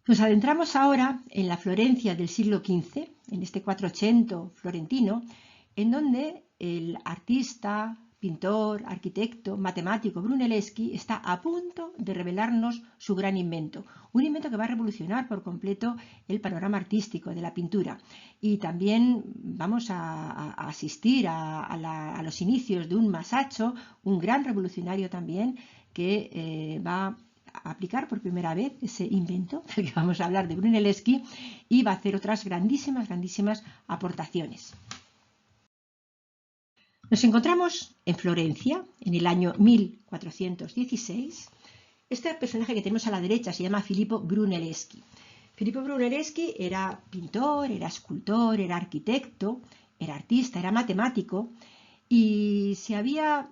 Nos adentramos ahora en la Florencia del siglo XV, en este Quattrocento florentino, en donde el artista, pintor, arquitecto, matemático Brunelleschi está a punto de revelarnos su gran invento, un invento que va a revolucionar por completo el panorama artístico de la pintura. Y también vamos a asistir a los inicios de un Masaccio, un gran revolucionario también, que va a aplicar por primera vez ese invento del que vamos a hablar de Brunelleschi y va a hacer otras grandísimas aportaciones. Nos encontramos en Florencia, en el año 1416. Este personaje que tenemos a la derecha se llama Filippo Brunelleschi. Filippo Brunelleschi era pintor, era escultor, era arquitecto, era artista, era matemático y se había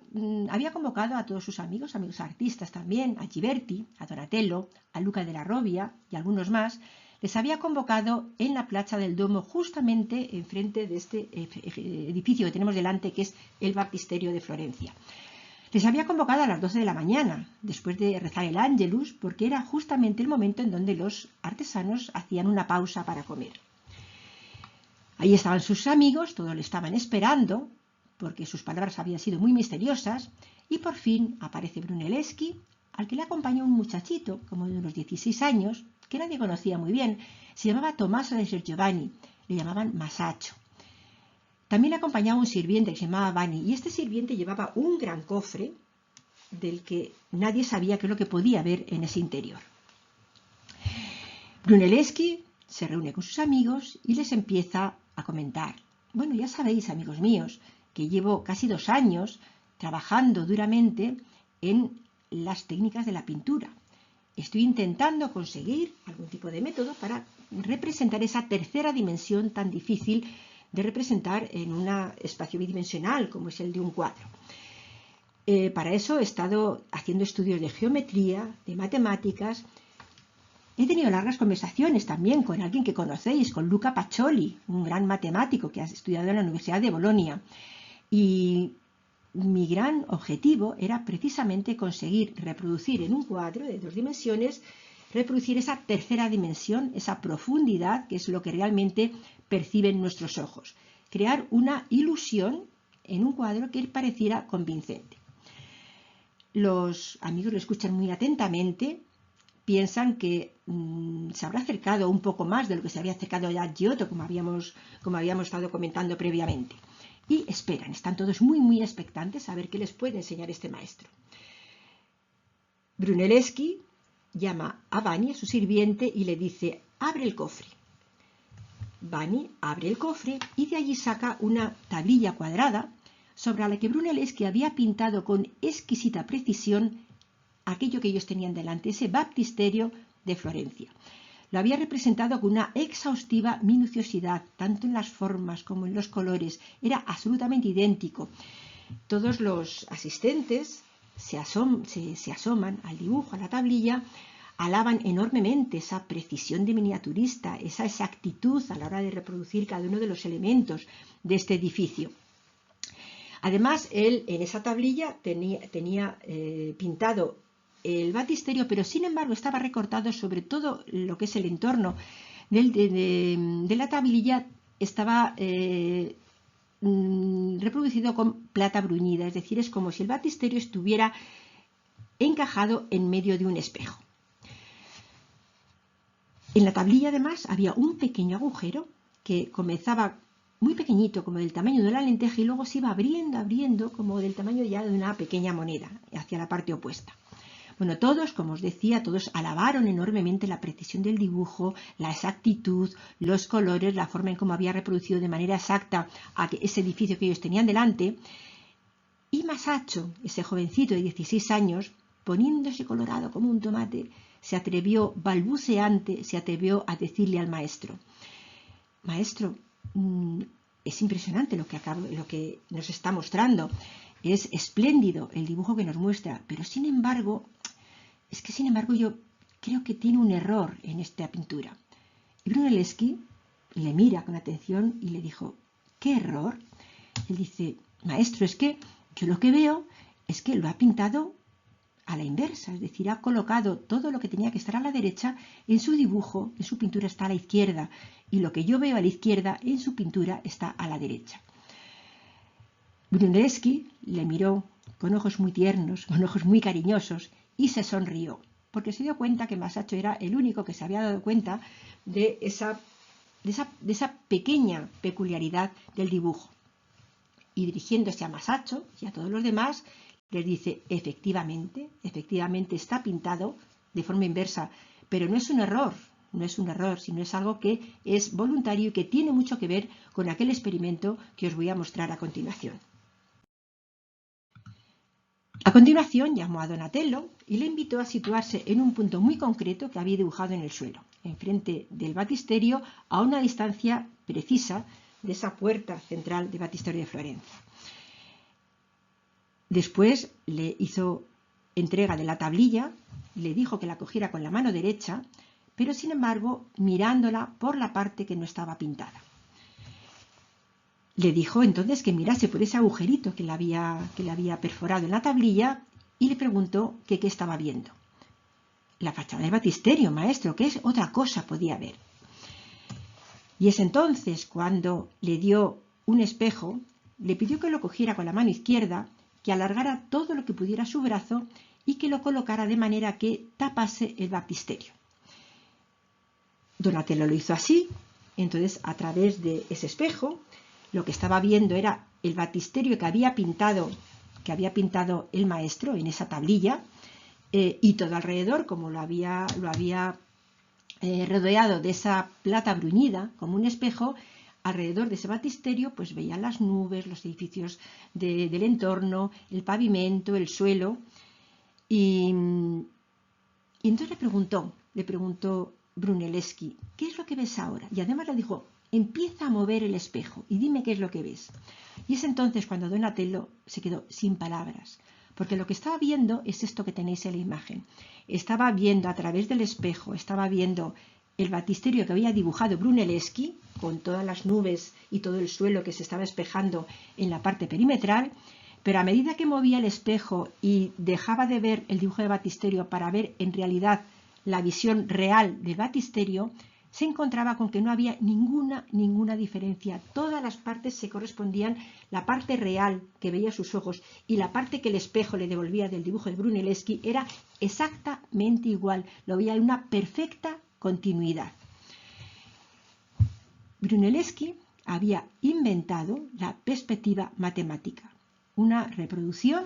convocado a todos sus amigos artistas también, a Ghiberti, a Donatello, a Luca della Robbia y algunos más. Les había convocado en la Plaza del Duomo, justamente enfrente de este edificio que tenemos delante, que es el Baptisterio de Florencia. Les había convocado a las 12 de la mañana, después de rezar el Ángelus, porque era justamente el momento en donde los artesanos hacían una pausa para comer. Ahí estaban sus amigos, todos le estaban esperando, porque sus palabras habían sido muy misteriosas, y por fin aparece Brunelleschi, al que le acompañó un muchachito, como de unos 16 años, que nadie conocía muy bien. Se llamaba Tommaso de Giovanni, le llamaban Masaccio. También le acompañaba un sirviente que se llamaba Vanni, y este sirviente llevaba un gran cofre del que nadie sabía qué es lo que podía haber en ese interior. Brunelleschi se reúne con sus amigos y les empieza a comentar: bueno, ya sabéis, amigos míos, que llevo casi 2 años trabajando duramente en las técnicas de la pintura. Estoy intentando conseguir algún tipo de método para representar esa tercera dimensión tan difícil de representar en un espacio bidimensional como es el de un cuadro. Para eso he estado haciendo estudios de geometría, de matemáticas. He tenido largas conversaciones también con alguien que conocéis, con Luca Pacioli, un gran matemático que ha estudiado en la Universidad de Bolonia. Y mi gran objetivo era precisamente conseguir reproducir en un cuadro de 2 dimensiones, reproducir esa tercera dimensión, esa profundidad, que es lo que realmente perciben nuestros ojos. Crear una ilusión en un cuadro que pareciera convincente. Los amigos lo escuchan muy atentamente, piensan que se habrá acercado un poco más de lo que se había acercado ya Giotto, como habíamos estado comentando previamente. Y esperan, están todos muy expectantes a ver qué les puede enseñar este maestro. Brunelleschi llama a Vanni, a su sirviente, y le dice: abre el cofre. Vanni abre el cofre y de allí saca una tablilla cuadrada sobre la que Brunelleschi había pintado con exquisita precisión aquello que ellos tenían delante, ese baptisterio de Florencia. Lo había representado con una exhaustiva minuciosidad, tanto en las formas como en los colores. Era absolutamente idéntico. Todos los asistentes se asoman al dibujo, a la tablilla, alaban enormemente esa precisión de miniaturista, esa exactitud a la hora de reproducir cada uno de los elementos de este edificio. Además, él en esa tablilla tenía pintado el baptisterio, pero sin embargo estaba recortado sobre todo lo que es el entorno de la tablilla, estaba reproducido con plata bruñida, es decir, es como si el baptisterio estuviera encajado en medio de un espejo. En la tablilla además había un pequeño agujero que comenzaba muy pequeñito, como del tamaño de una lenteja, y luego se iba abriendo como del tamaño ya de una pequeña moneda hacia la parte opuesta. Bueno, todos, como os decía, todos alabaron enormemente la precisión del dibujo, la exactitud, los colores, la forma en cómo había reproducido de manera exacta ese edificio que ellos tenían delante. Y Masaccio, ese jovencito de 16 años, poniéndose colorado como un tomate, se atrevió, balbuceante, se atrevió a decirle al maestro: maestro, es impresionante lo que nos está mostrando, es espléndido el dibujo que nos muestra, pero sin embargo yo creo que tiene un error en esta pintura. Y Brunelleschi le mira con atención y le dijo: ¿qué error? Él dice: maestro, es que yo lo que veo es que lo ha pintado a la inversa, es decir, ha colocado todo lo que tenía que estar a la derecha en su dibujo, en su pintura está a la izquierda, y lo que yo veo a la izquierda en su pintura está a la derecha. Brunelleschi le miró con ojos muy tiernos, con ojos muy cariñosos, y se sonrió, porque se dio cuenta que Masaccio era el único que se había dado cuenta de esa pequeña peculiaridad del dibujo. Y dirigiéndose a Masaccio y a todos los demás, les dice, efectivamente está pintado de forma inversa, pero no es un error, sino es algo que es voluntario y que tiene mucho que ver con aquel experimento que os voy a mostrar a continuación. A continuación llamó a Donatello y le invitó a situarse en un punto muy concreto que había dibujado en el suelo, enfrente del baptisterio, a una distancia precisa de esa puerta central del baptisterio de Florencia. Después le hizo entrega de la tablilla, le dijo que la cogiera con la mano derecha, pero sin embargo mirándola por la parte que no estaba pintada. Le dijo entonces que mirase por ese agujerito que le había perforado en la tablilla y le preguntó que qué estaba viendo. La fachada del baptisterio, maestro, ¿qué es otra cosa podía ver? Y es entonces cuando le dio un espejo, le pidió que lo cogiera con la mano izquierda, que alargara todo lo que pudiera su brazo y que lo colocara de manera que tapase el baptisterio. Donatello lo hizo así, entonces a través de ese espejo lo que estaba viendo era el baptisterio que había pintado el maestro en esa tablilla, y todo alrededor, como lo había rodeado de esa plata bruñida como un espejo, alrededor de ese baptisterio pues veía las nubes, los edificios del entorno, el pavimento, el suelo, y entonces le preguntó Brunelleschi, ¿qué es lo que ves ahora? Y además le dijo, empieza a mover el espejo y dime qué es lo que ves. Y es entonces cuando Donatello se quedó sin palabras, porque lo que estaba viendo es esto que tenéis en la imagen. Estaba viendo a través del espejo, estaba viendo el baptisterio que había dibujado Brunelleschi, con todas las nubes y todo el suelo que se estaba espejando en la parte perimetral, pero a medida que movía el espejo y dejaba de ver el dibujo de baptisterio para ver en realidad la visión real del baptisterio, se encontraba con que no había ninguna diferencia. Todas las partes se correspondían, la parte real que veía sus ojos y la parte que el espejo le devolvía del dibujo de Brunelleschi era exactamente igual, lo veía en una perfecta continuidad. Brunelleschi había inventado la perspectiva matemática, una reproducción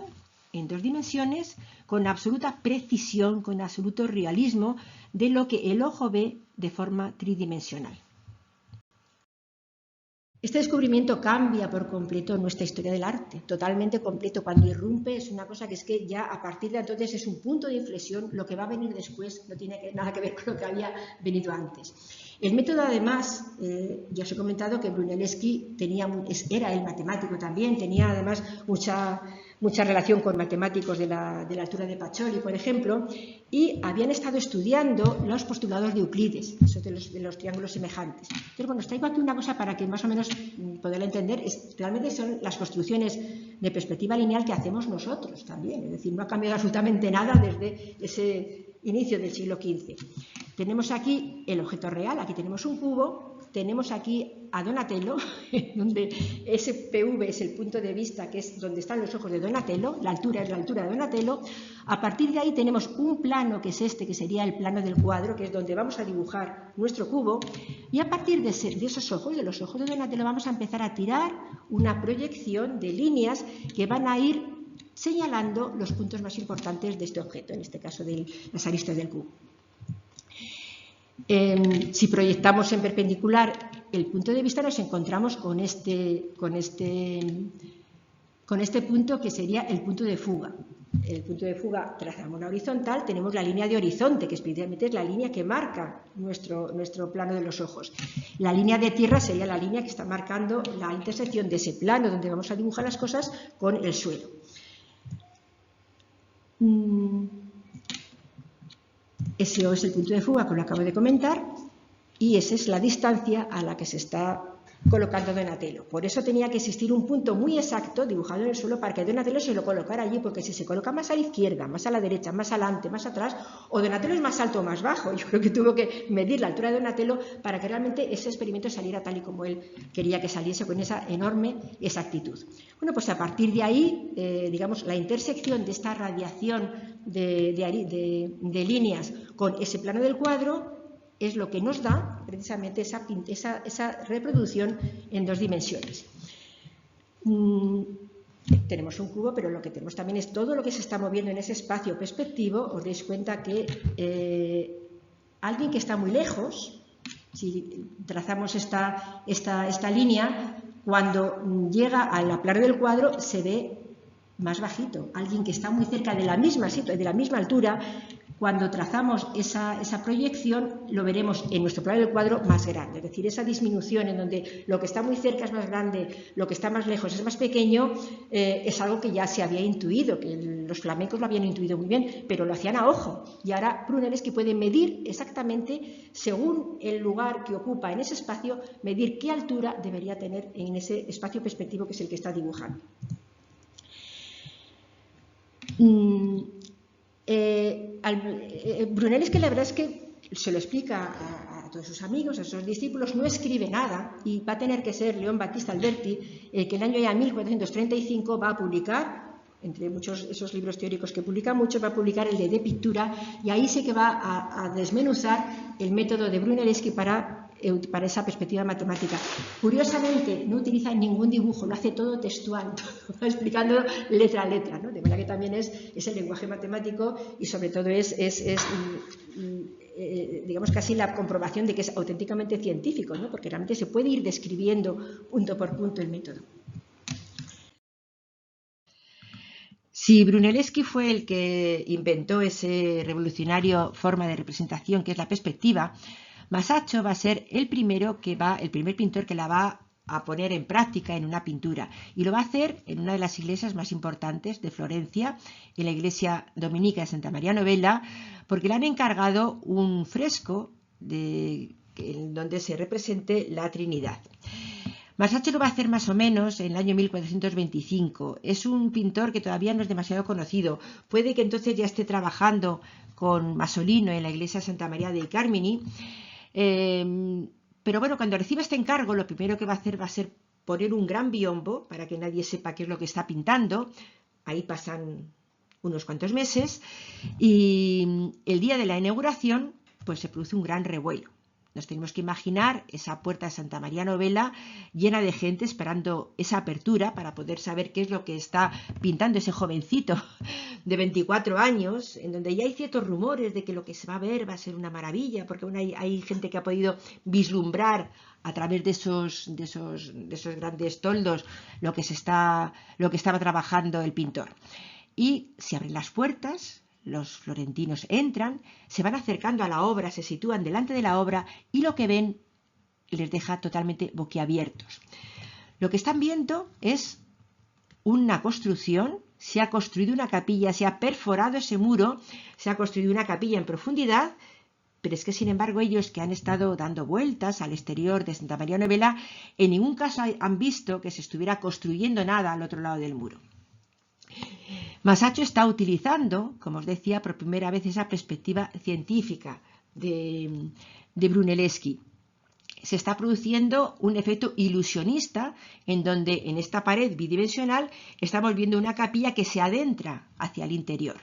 en 2 dimensiones con absoluta precisión, con absoluto realismo de lo que el ojo ve de forma tridimensional. Este descubrimiento cambia por completo nuestra historia del arte, totalmente completo. Cuando irrumpe es una cosa que es que ya a partir de entonces es un punto de inflexión, lo que va a venir después no tiene nada que ver con lo que había venido antes. El método además, ya os he comentado que Brunelleschi era el matemático también, tenía además mucha relación con matemáticos de la altura de Pacioli, por ejemplo, y habían estado estudiando los postulados de Euclides, esos de los triángulos semejantes. Entonces, bueno, os traigo aquí una cosa para que más o menos poderla entender. Realmente son las construcciones de perspectiva lineal que hacemos nosotros también, es decir, no ha cambiado absolutamente nada desde ese inicio del siglo XV. Tenemos aquí el objeto real, aquí tenemos un cubo, tenemos aquí a Donatello, donde ese PV es el punto de vista que es donde están los ojos de Donatello, la altura es la altura de Donatello. A partir de ahí tenemos un plano que es este, que sería el plano del cuadro, que es donde vamos a dibujar nuestro cubo, y a partir de esos ojos, de los ojos de Donatello, vamos a empezar a tirar una proyección de líneas que van a ir señalando los puntos más importantes de este objeto, en este caso de las aristas del cubo. Si proyectamos en perpendicular el punto de vista, nos encontramos con este punto que sería el punto de fuga. El punto de fuga, trazamos una horizontal, tenemos la línea de horizonte, que especialmente es la línea que marca nuestro plano de los ojos. La línea de tierra sería la línea que está marcando la intersección de ese plano donde vamos a dibujar las cosas con el suelo. Ese es el punto de fuga que lo acabo de comentar y esa es la distancia a la que se está colocando Donatello. Por eso tenía que existir un punto muy exacto dibujado en el suelo para que Donatello se lo colocara allí, porque si se coloca más a la izquierda, más a la derecha, más adelante, más atrás, o Donatello es más alto o más bajo. Yo creo que tuvo que medir la altura de Donatello para que realmente ese experimento saliera tal y como él quería que saliese, con esa enorme exactitud. Bueno, pues a partir de ahí, digamos, la intersección de esta radiación de líneas con ese plano del cuadro es lo que nos da precisamente esa reproducción en 2 dimensiones. Tenemos un cubo, pero lo que tenemos también es todo lo que se está moviendo en ese espacio perspectivo. Os dais cuenta que alguien que está muy lejos, si trazamos esta línea, cuando llega al plano del cuadro se ve más bajito. Alguien que está muy cerca de la misma altura, cuando trazamos esa proyección, lo veremos en nuestro plano del cuadro más grande. Es decir, esa disminución en donde lo que está muy cerca es más grande, lo que está más lejos es más pequeño, es algo que ya se había intuido, que los flamencos lo habían intuido muy bien, pero lo hacían a ojo. Y ahora Brunelleschi puede medir exactamente, según el lugar que ocupa en ese espacio, medir qué altura debería tener en ese espacio perspectivo que es el que está dibujando. Brunelleschi, la verdad es que se lo explica a todos sus amigos, a sus discípulos, no escribe nada, y va a tener que ser León Battista Alberti, que en el año ya 1435 va a publicar, entre muchos esos libros teóricos que publica mucho, va a publicar el de Pictura, y ahí sí que va a desmenuzar el método de Brunelleschi para esa perspectiva matemática. Curiosamente, no utiliza ningún dibujo, lo hace todo textual, todo explicando letra a letra, ¿no? De manera que también es el lenguaje matemático y sobre todo digamos, casi la comprobación de que es auténticamente científico, ¿no? Porque realmente se puede ir describiendo punto por punto el método. Si Brunelleschi fue el que inventó ese revolucionario forma de representación que es la perspectiva, Masaccio va a ser el primer pintor que la va a poner en práctica en una pintura, y lo va a hacer en una de las iglesias más importantes de Florencia, en la iglesia dominica de Santa María Novella, porque le han encargado un fresco en donde se represente la Trinidad. Masaccio lo va a hacer más o menos en el año 1425. Es un pintor que todavía no es demasiado conocido. Puede que entonces ya esté trabajando con Masolino en la iglesia de Santa María dei Carmini. Pero bueno, cuando reciba este encargo, lo primero que va a hacer va a ser poner un gran biombo para que nadie sepa qué es lo que está pintando. Ahí pasan unos cuantos meses y el día de la inauguración pues se produce un gran revuelo. Nos tenemos que imaginar esa puerta de Santa María Novella llena de gente esperando esa apertura para poder saber qué es lo que está pintando ese jovencito de 24 años, en donde ya hay ciertos rumores de que lo que se va a ver va a ser una maravilla, porque bueno, hay gente que ha podido vislumbrar a través de esos grandes toldos lo que estaba trabajando el pintor. Y se abren las puertas. Los florentinos entran, se van acercando a la obra, se sitúan delante de la obra y lo que ven les deja totalmente boquiabiertos. Lo que están viendo es una construcción, se ha construido una capilla, se ha perforado ese muro, se ha construido una capilla en profundidad, pero es que sin embargo ellos que han estado dando vueltas al exterior de Santa María Novella, en ningún caso han visto que se estuviera construyendo nada al otro lado del muro. Masaccio está utilizando, como os decía, por primera vez esa perspectiva científica de Brunelleschi. Se está produciendo un efecto ilusionista en donde en esta pared bidimensional estamos viendo una capilla que se adentra hacia el interior.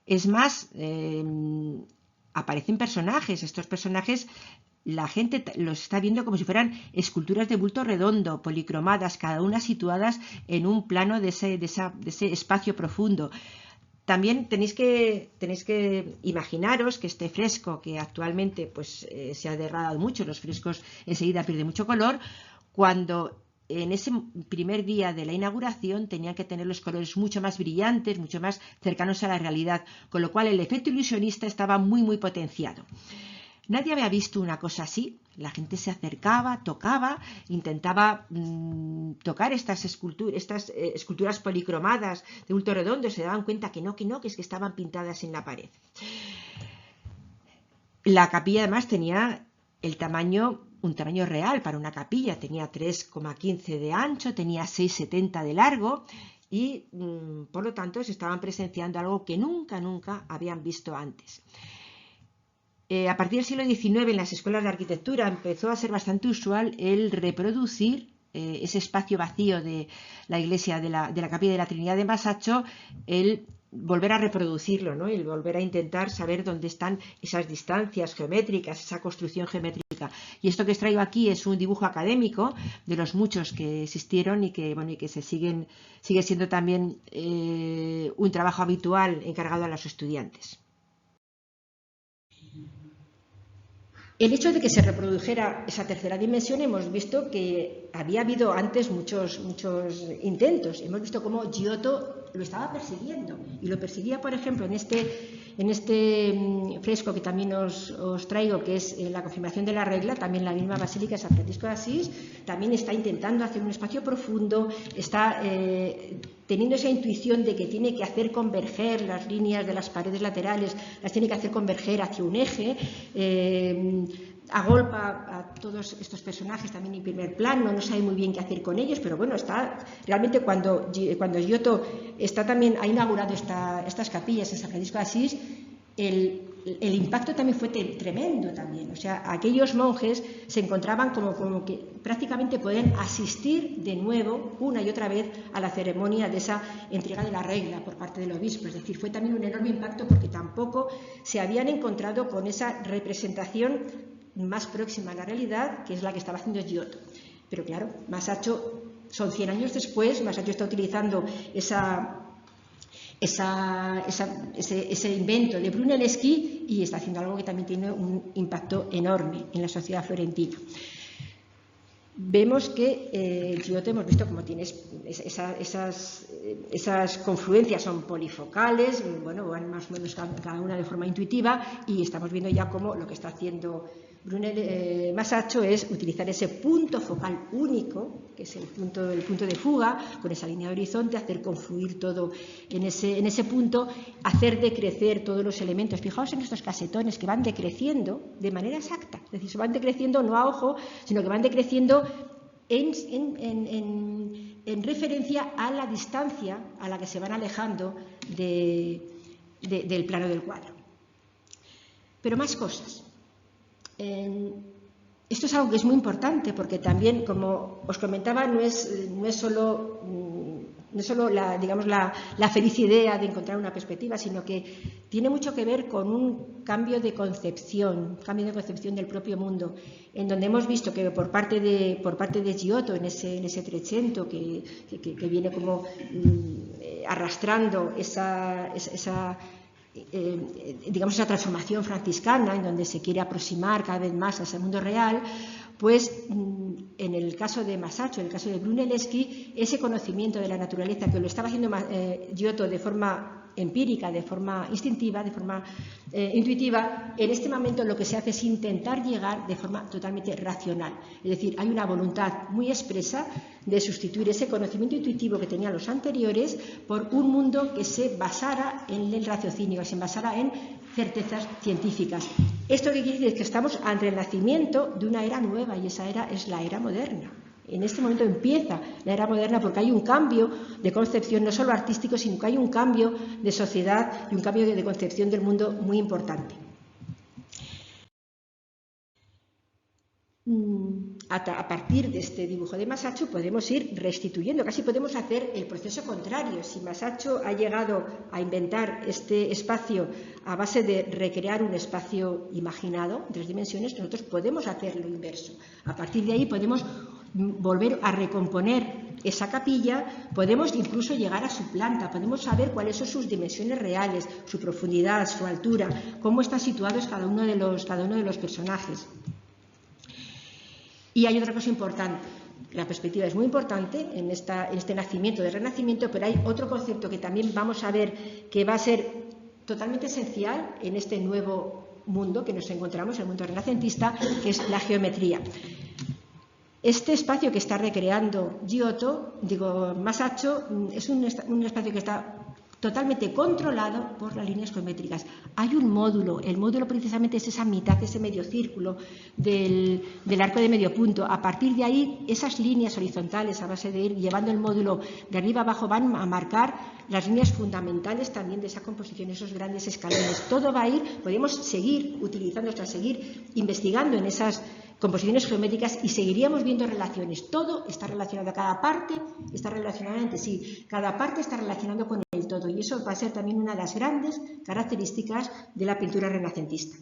Es más, aparecen personajes. Estos personajes la gente los está viendo como si fueran esculturas de bulto redondo, policromadas, cada una situadas en un plano de ese espacio profundo. También tenéis que imaginaros que este fresco, que actualmente pues, se ha degradado mucho, los frescos enseguida pierden mucho color, cuando en ese primer día de la inauguración tenían que tener los colores mucho más brillantes, mucho más cercanos a la realidad, con lo cual el efecto ilusionista estaba muy, muy potenciado. Nadie había visto una cosa así. La gente se acercaba, tocaba, intentaba tocar estas esculturas policromadas de bulto redondo, se daban cuenta que es que estaban pintadas en la pared. La capilla además tenía el tamaño un tamaño real para una capilla, tenía 3,15 de ancho, tenía 6,70 de largo y por lo tanto se estaban presenciando algo que nunca habían visto antes. A partir del siglo XIX en las escuelas de arquitectura empezó a ser bastante usual el reproducir ese espacio vacío de la iglesia de la Capilla de la Trinidad de Masaccio, el volver a reproducirlo, ¿no? El volver a intentar saber dónde están esas distancias geométricas, esa construcción geométrica. Y esto que os traigo aquí es un dibujo académico de los muchos que existieron y que, bueno, y que sigue siendo también un trabajo habitual encargado a los estudiantes. El hecho de que se reprodujera esa tercera dimensión, hemos visto que había habido antes muchos intentos. Hemos visto cómo Giotto lo estaba persiguiendo y lo perseguía, por ejemplo, en este fresco que también os traigo, que es la confirmación de la regla, también la misma Basílica de San Francisco de Asís, también está intentando hacer un espacio profundo, está teniendo esa intuición de que tiene que hacer converger las líneas de las paredes laterales, las tiene que hacer converger hacia un eje, agolpa a todos estos personajes también en primer plano, no sabe muy bien qué hacer con ellos, pero bueno, está realmente cuando Giotto ha inaugurado estas capillas en San Francisco de Asís, el impacto también fue tremendo también. O sea, aquellos monjes se encontraban como que prácticamente pueden asistir de nuevo una y otra vez a la ceremonia de esa entrega de la regla por parte del obispo. Es decir, fue también un enorme impacto porque tampoco se habían encontrado con esa representación más próxima a la realidad, que es la que estaba haciendo Giotto. Pero claro, Masaccio, son 100 años después, Masaccio está utilizando ese invento de Brunelleschi y está haciendo algo que también tiene un impacto enorme en la sociedad florentina. Vemos que Giotto, hemos visto cómo tiene esas confluencias, son polifocales, bueno, van más o menos cada una de forma intuitiva, y estamos viendo ya cómo lo que está haciendo Masaccio es utilizar ese punto focal único, que es el punto de fuga, con esa línea de horizonte, hacer confluir todo en ese punto, hacer decrecer todos los elementos. Fijaos en estos casetones que van decreciendo de manera exacta, es decir, se van decreciendo no a ojo, sino que van decreciendo en referencia a la distancia a la que se van alejando del plano del cuadro. Pero más cosas. Esto es algo que es muy importante porque también, como os comentaba, no es solo la feliz idea de encontrar una perspectiva, sino que tiene mucho que ver con un cambio de concepción del propio mundo, en donde hemos visto que por parte de Giotto, en ese Trecento que viene como arrastrando esa transformación franciscana, en donde se quiere aproximar cada vez más a ese mundo real, pues en el caso de Masaccio, en el caso de Brunelleschi, ese conocimiento de la naturaleza que lo estaba haciendo Giotto de forma empírica, de forma instintiva, de forma intuitiva, en este momento lo que se hace es intentar llegar de forma totalmente racional. Es decir, hay una voluntad muy expresa de sustituir ese conocimiento intuitivo que tenían los anteriores por un mundo que se basara en el raciocinio, que se basara en certezas científicas. ¿Esto qué quiere decir? Que estamos ante el nacimiento de una era nueva, y esa era es la era moderna. En este momento empieza la era moderna porque hay un cambio de concepción, no solo artístico, sino que hay un cambio de sociedad y un cambio de concepción del mundo muy importante. A partir de este dibujo de Masaccio podemos ir restituyendo, casi podemos hacer el proceso contrario. Si Masaccio ha llegado a inventar este espacio a base de recrear un espacio imaginado en 3 dimensiones, nosotros podemos hacer lo inverso. A partir de ahí podemos volver a recomponer esa capilla, podemos incluso llegar a su planta, podemos saber cuáles son sus dimensiones reales, su profundidad, su altura, cómo están situados cada uno de los personajes. Y hay otra cosa importante, la perspectiva es muy importante en este nacimiento del Renacimiento, pero hay otro concepto que también vamos a ver que va a ser totalmente esencial en este nuevo mundo que nos encontramos, el mundo renacentista, que es la geometría. Este espacio que está recreando Masaccio, es un espacio que está totalmente controlado por las líneas geométricas. Hay un módulo, el módulo precisamente es esa mitad, ese medio círculo del arco de medio punto. A partir de ahí, esas líneas horizontales, a base de ir llevando el módulo de arriba abajo, van a marcar las líneas fundamentales también de esa composición, esos grandes escalones. Todo va a ir, podemos seguir utilizando, seguir investigando en esas composiciones geométricas y seguiríamos viendo relaciones. Todo está relacionado, cada parte está relacionada entre sí, cada parte está relacionado con el todo, y eso va a ser también una de las grandes características de la pintura renacentista.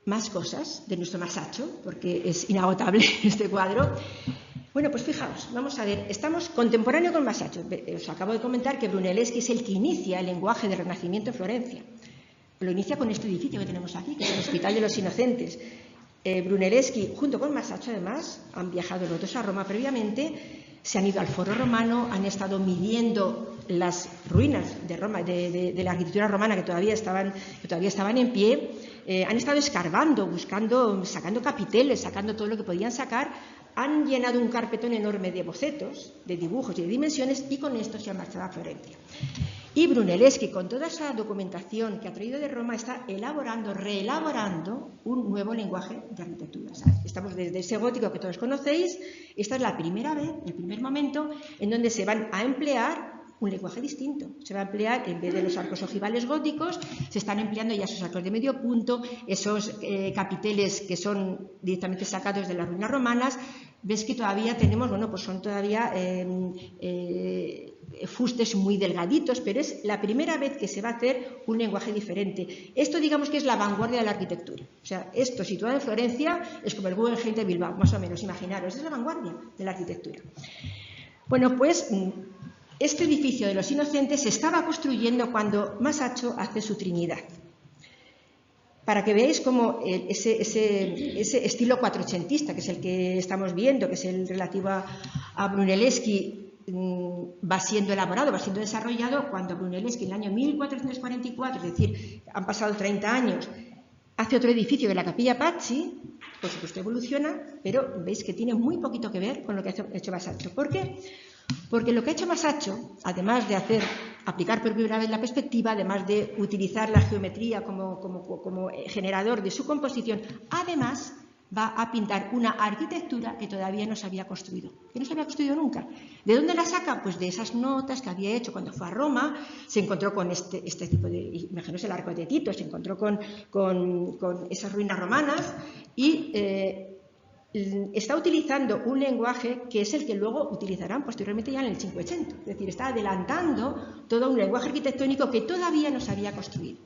Más cosas de nuestro Masaccio, porque es inagotable este cuadro. Bueno, pues fijaos, vamos a ver, estamos contemporáneo con Masaccio. Os acabo de comentar que Brunelleschi es el que inicia el lenguaje de Renacimiento en Florencia. Lo inicia con este edificio que tenemos aquí, que es el Hospital de los Inocentes. Brunelleschi, junto con Masaccio, además, han viajado los dos a Roma previamente, se han ido al Foro Romano, han estado midiendo las ruinas de Roma, de la arquitectura romana que todavía estaban en pie, han estado escarbando, buscando, sacando capiteles, sacando todo lo que podían sacar. Han llenado un carpetón enorme de bocetos, de dibujos y de dimensiones, y con esto se han marchado a Florencia. Y Brunelleschi, con toda esa documentación que ha traído de Roma, está reelaborando un nuevo lenguaje de arquitectura. O sea, estamos desde ese gótico que todos conocéis. Esta es la primera vez, el primer momento, en donde se van a emplear un lenguaje distinto. Se va a emplear, en vez de los arcos ojivales góticos, se están empleando ya esos arcos de medio punto, esos capiteles que son directamente sacados de las ruinas romanas. Ves que todavía tenemos, bueno, pues son todavía fustes muy delgaditos, pero es la primera vez que se va a hacer un lenguaje diferente. Esto, digamos, que es la vanguardia de la arquitectura. O sea, esto situado en Florencia es como el Guggenheim de Bilbao, más o menos, imaginaros, es la vanguardia de la arquitectura. Bueno, pues este edificio de los Inocentes se estaba construyendo cuando Masaccio hace su Trinidad. Para que veáis cómo ese estilo cuatrocentista, que es el que estamos viendo, que es el relativo a Brunelleschi, va siendo elaborado, va siendo desarrollado cuando Brunelleschi en el año 1444, es decir, han pasado 30 años, hace otro edificio de la Capilla Pazzi. Por supuesto evoluciona, pero veis que tiene muy poquito que ver con lo que ha hecho Masaccio. ¿Por qué? Porque lo que ha hecho Masaccio, además de aplicar por primera vez la perspectiva, además de utilizar la geometría como generador de su composición, además va a pintar una arquitectura que todavía no se había construido, que no se había construido nunca. ¿De dónde la saca? Pues de esas notas que había hecho cuando fue a Roma, se encontró con este tipo de, imaginaos el arco de Tito, se encontró con esas ruinas romanas y está utilizando un lenguaje que es el que luego utilizarán posteriormente ya en el Cinquecento. Es decir, está adelantando todo un lenguaje arquitectónico que todavía no se había construido.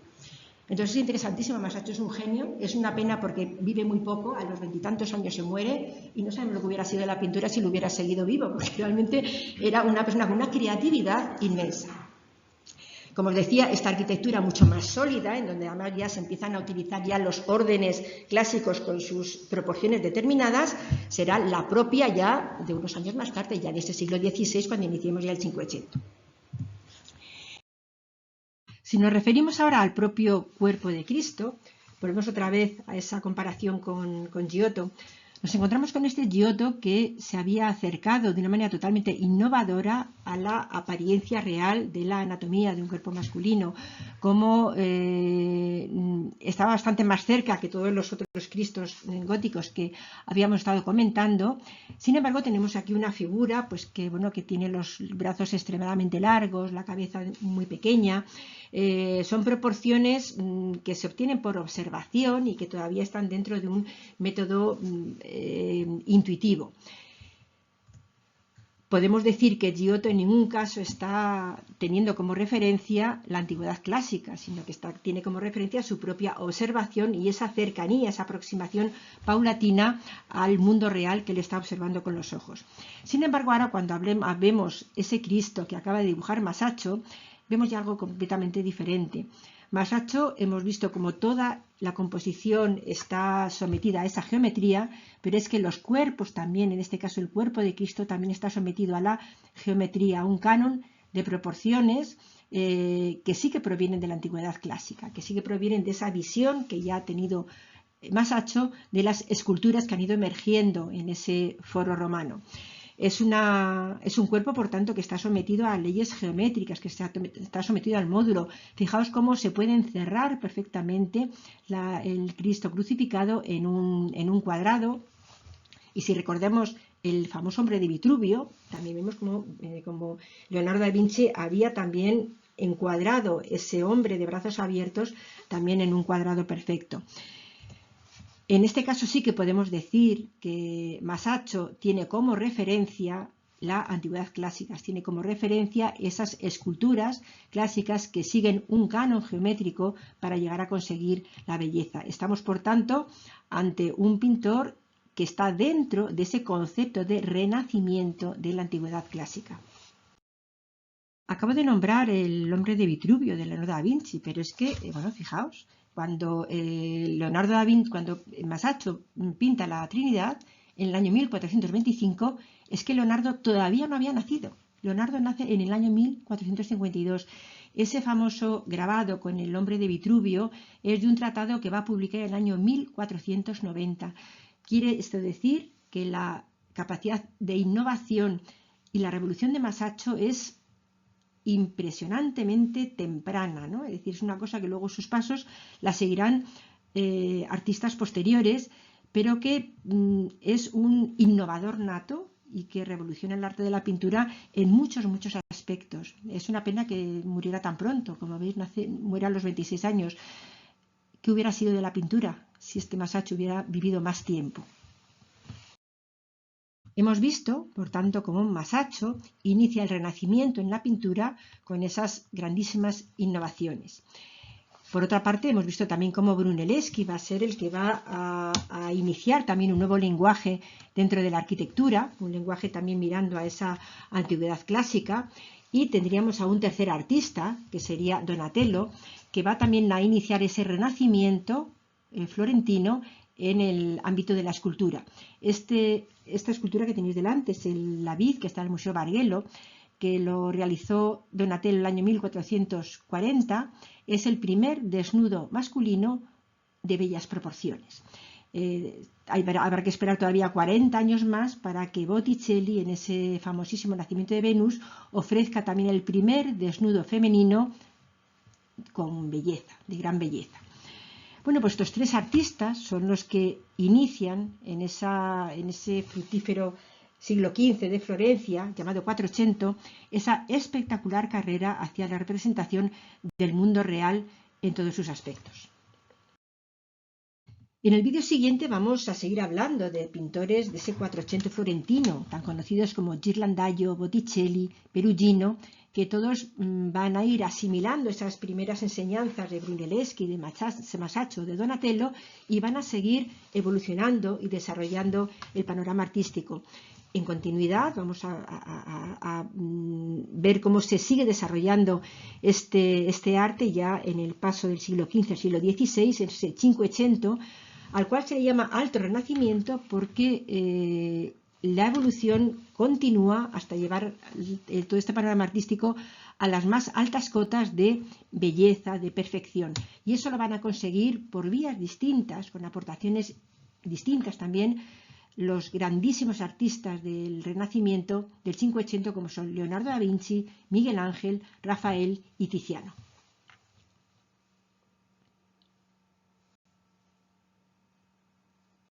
Entonces es interesantísimo. Masaccio es un genio. Es una pena porque vive muy poco, a los 20 y tantos años se muere y no sabemos lo que hubiera sido de la pintura si lo hubiera seguido vivo, porque realmente era una persona con una creatividad inmensa. Como os decía, esta arquitectura mucho más sólida, en donde además ya se empiezan a utilizar ya los órdenes clásicos con sus proporciones determinadas, será la propia ya de unos años más tarde, ya en este siglo XVI, cuando iniciemos ya el Cinquecento. Si nos referimos ahora al propio cuerpo de Cristo, volvemos otra vez a esa comparación con Giotto. Nos encontramos con este Giotto que se había acercado de una manera totalmente innovadora a la apariencia real de la anatomía de un cuerpo masculino, como estaba bastante más cerca que todos los otros Cristos góticos que habíamos estado comentando. Sin embargo, tenemos aquí una figura pues, que tiene los brazos extremadamente largos, la cabeza muy pequeña. Son proporciones que se obtienen por observación y que todavía están dentro de un método intuitivo. Podemos decir que Giotto en ningún caso está teniendo como referencia la antigüedad clásica, sino que tiene como referencia su propia observación y esa cercanía, esa aproximación paulatina al mundo real que le está observando con los ojos. Sin embargo, ahora cuando vemos ese Cristo que acaba de dibujar Masaccio, vemos ya algo completamente diferente. Masaccio hemos visto como toda la composición está sometida a esa geometría, pero es que los cuerpos también, en este caso el cuerpo de Cristo, también está sometido a la geometría, a un canon de proporciones que sí que provienen de la antigüedad clásica, que sí que provienen de esa visión que ya ha tenido Masaccio de las esculturas que han ido emergiendo en ese foro romano. Es un cuerpo, por tanto, que está sometido a leyes geométricas, que está sometido al módulo. Fijaos cómo se puede encerrar perfectamente el Cristo crucificado en un cuadrado. Y si recordemos el famoso hombre de Vitruvio, también vemos como Leonardo da Vinci había también encuadrado ese hombre de brazos abiertos también en un cuadrado perfecto. En este caso sí que podemos decir que Masaccio tiene como referencia la antigüedad clásica, tiene como referencia esas esculturas clásicas que siguen un canon geométrico para llegar a conseguir la belleza. Estamos, por tanto, ante un pintor que está dentro de ese concepto de renacimiento de la antigüedad clásica. Acabo de nombrar el hombre de Vitruvio de Leonardo da Vinci, pero es que, bueno, fijaos, cuando cuando Masaccio pinta la Trinidad en el año 1425, es que Leonardo todavía no había nacido. Leonardo nace en el año 1452. Ese famoso grabado con el hombre de Vitruvio es de un tratado que va a publicar en el año 1490. Quiere esto decir que la capacidad de innovación y la revolución de Masaccio es impresionantemente temprana, ¿no? Es decir, es una cosa que luego sus pasos la seguirán artistas posteriores, pero que es un innovador nato y que revoluciona el arte de la pintura en muchos aspectos. Es una pena que muriera tan pronto, como veis, muere a los 26 años. ¿Qué hubiera sido de la pintura si este Masaccio hubiera vivido más tiempo? Hemos visto, por tanto, cómo Masaccio inicia el Renacimiento en la pintura con esas grandísimas innovaciones. Por otra parte, hemos visto también cómo Brunelleschi va a ser el que va a iniciar también un nuevo lenguaje dentro de la arquitectura, un lenguaje también mirando a esa antigüedad clásica, y tendríamos a un tercer artista, que sería Donatello, que va también a iniciar ese renacimiento florentino en el ámbito de la escultura. Esta escultura que tenéis delante es el David, que está en el Museo Bargello, que lo realizó Donatello en el año 1440, es el primer desnudo masculino de bellas proporciones. Habrá que esperar todavía 40 años más para que Botticelli, en ese famosísimo Nacimiento de Venus, ofrezca también el primer desnudo femenino con belleza, de gran belleza. Bueno, pues estos tres artistas son los que inician en ese fructífero siglo XV de Florencia, llamado 480, esa espectacular carrera hacia la representación del mundo real en todos sus aspectos. En el vídeo siguiente vamos a seguir hablando de pintores de ese 480 florentino, tan conocidos como Ghirlandaio, Botticelli, Perugino, que todos van a ir asimilando esas primeras enseñanzas de Brunelleschi, de Masaccio, de Donatello, y van a seguir evolucionando y desarrollando el panorama artístico. En continuidad vamos a ver cómo se sigue desarrollando este arte ya en el paso del siglo XV al siglo XVI, ese Cinquecento, al cual se le llama Alto Renacimiento porque la evolución continúa hasta llevar todo este panorama artístico a las más altas cotas de belleza, de perfección. Y eso lo van a conseguir por vías distintas, con aportaciones distintas también, los grandísimos artistas del Renacimiento, del Cinquecento, como son Leonardo da Vinci, Miguel Ángel, Rafael y Tiziano.